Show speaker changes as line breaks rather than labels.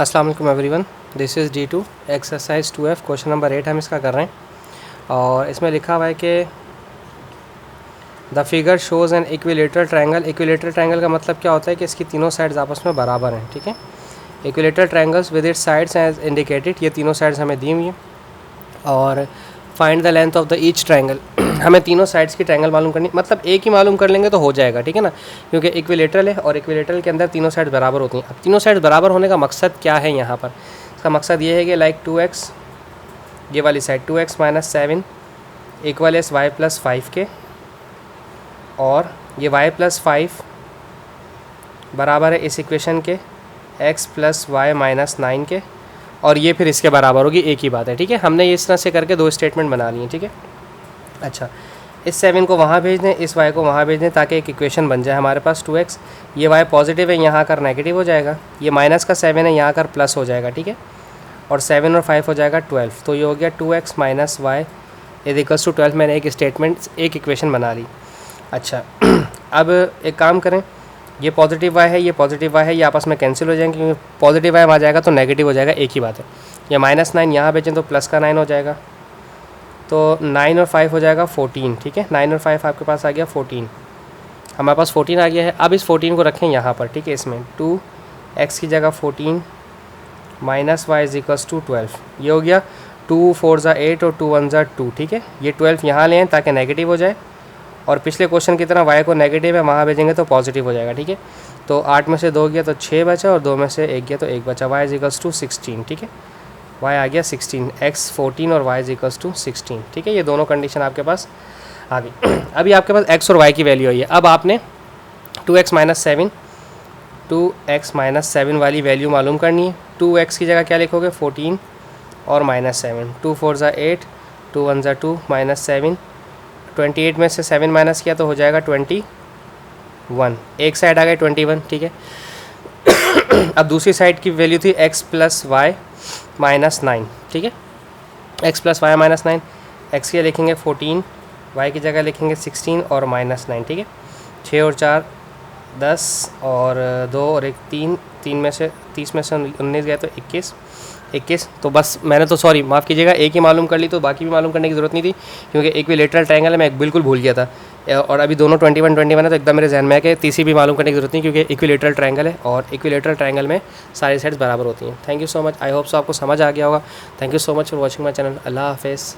अस्सलाम वालेकुम everyone, this is D2 exercise 2F question number 8 हम इसका कर रहे हैं। और इसमें लिखा हुआ है कि the figure shows an equilateral triangle. Equilateral triangle का मतलब क्या होता है कि इसकी तीनों साइड्स आपस में बराबर हैं। ठीक है, equilateral triangles with its sides as indicated, ये तीनों साइड्स हमें दी हुई हैं। और find the length of the each triangle, हमें तीनों साइड्स की ट्रायंगल मालूम करनी, मतलब एक ही मालूम कर लेंगे तो हो जाएगा। ठीक है ना, क्योंकि इक्विलेटरल है और इक्विलेटरल के अंदर तीनों साइड बराबर होती हैं। अब तीनों साइड बराबर होने का मकसद क्या है यहाँ पर? इसका मकसद ये है कि लाइक 2x, ये वाली side 2x - 7 equal S y + 5 के, और ये y + 5 बराबर है इस इक्वेशन के x + y - 9 के, और ये फिर इसके बराबर होगी। एक ही बात है। ठीक है, हमने ये इस तरह से करके दो स्टेटमेंट बना लिए। ठीक है, अच्छा, इस 7 को वहाँ भेज दें, इस y को वहाँ भेज दें, ताकि एक इक्वेशन बन जाए हमारे पास 2x। ये y पॉजिटिव है, यहाँ कर नेगेटिव हो जाएगा। ये माइनस का 7 है, यहाँ कर प्लस हो जाएगा। ठीक है, और 7 और 5 हो जाएगा 12। तो ये हो गया 2x - y = 12। मैंने एक स्टेटमेंट, एक इक्वेशन बना ली। अच्छा अब एक काम करें, ये पॉजिटिव y है, ये पॉजिटिव y है, ये आपस में कैंसिल हो जाएंगे, क्योंकि पॉजिटिव y आ जाएगा तो नेगेटिव हो जाएगा। एक ही बात है। ये -9 यहाँ भेजें तो प्लस का 9 हो जाएगा, तो 9 और 5 हो जाएगा 14। ठीक है, 9 और 5 आपके पास आ गया 14, हमारे पास 14 आ गया है। अब इस 14 को रखें यहाँ पर। ठीक है, इसमें 2x की जगह 14 - y = 12। ये हो गया 2 4 = 8 और 2 1 = 2। ठीक है, ये 12 यहाँ लें ताकि नेगेटिव हो जाए, और पिछले क्वेश्चन की तरह y को नेगेटिव है, वहाँ भेजेंगे तो पॉजिटिव हो जाएगा। ठीक है, तो 8 में से 2 गया तो 6 बचा, और 2 में से 1 गया तो 1 बचा। y = 16। ठीक है, y आ गया 16, x 14 और y = 16। ठीक है, ये दोनों कंडीशन आपके पास आ गई। अभी आपके पास x और y की वैल्यू आई है। अब आपने 2x - 7 वाली वैल्यू मालूम करनी है। 2x की जगह क्या लिखोगे? 14 और -7। 2 4 = 8, 2 1 = 2, -7। 28 में से 7 माइनस किया तो हो जाएगा 21। एक साइड आ गई 21। ठीक है, अब दूसरी साइड की वैल्यू थी x + y - 9। ठीक है, x + y - 9, x के लिखेंगे 14, y की जगह लिखेंगे 16 और -9। ठीक है, 6 और 4 10, और 2 और 1 3, 3 में से 30 में से 19 गया तो 21। तो बस मैंने तो, सॉरी माफ़ कीजिएगा, एक ही मालूम कर ली, तो बाकी भी मालूम करने की ज़रूरत नहीं थी, क्योंकि इक्विलेटरल ट्रायंगल है, मैं बिल्कुल भूल गया था। और अभी दोनों 21 है, तो एकदम मेरे जहन में है कि तीसरी भी मालूम करने की ज़रूरत नहीं, क्योंकि इक्विलेटरल ट्रायंगल है और इक्विलेटरल ट्रायंगल में सारी साइड्स बराबर होती हैं। Thank you so much, I hope so आपको समझ आ गया होगा। Thank you so much for watching my channel. अल्लाह हाफिज़।